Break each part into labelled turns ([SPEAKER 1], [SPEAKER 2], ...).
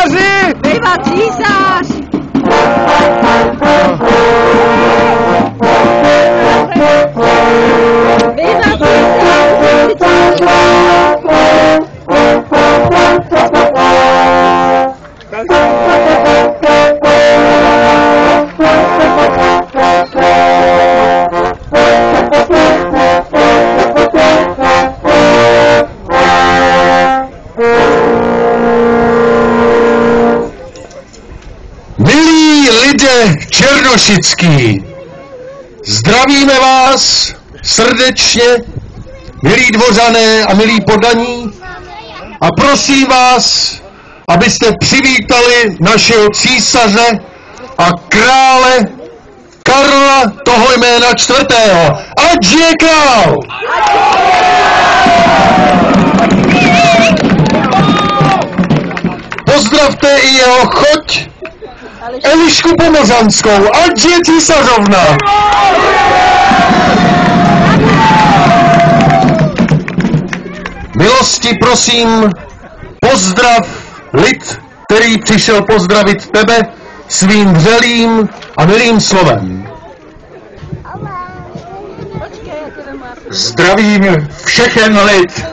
[SPEAKER 1] císaři!
[SPEAKER 2] Bývá císař!
[SPEAKER 1] Milí lidé černošický, zdravíme vás srdečně, milí dvořané a milí podaní, a prosím vás, abyste přivítali našeho císaře a krále Karla toho jména čtvrtého. Ať žije král! Pozdravte i jeho choť Elišku Pomořanskou, ať žije císařovna! Milosti prosím, pozdrav lid, který přišel pozdravit tebe svým vřelým a milým slovem.
[SPEAKER 3] Zdravím všechen lid.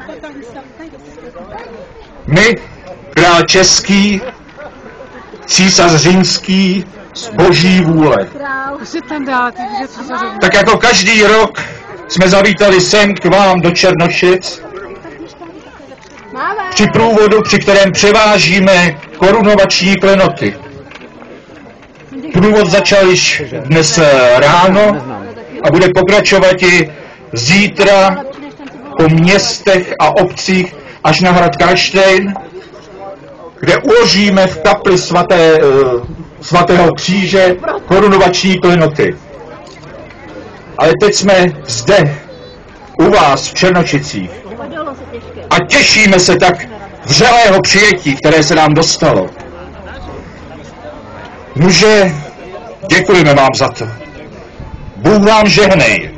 [SPEAKER 3] My, král český, císař římský, z boží vůle. Tak jako každý rok jsme zavítali sem k vám do Černošic při průvodu, při kterém převážíme korunovační klenoty. Průvod začal již dnes ráno a bude pokračovat i zítra po městech a obcích až na hrad Karlštejn, kde uložíme v kapli svatého kříže korunovační klenoty. Ale teď jsme zde, u vás v Černošicích, a těšíme se tak vřelého přijetí, které se nám dostalo. Muže, děkujeme vám za to. Bůh vám žehnej.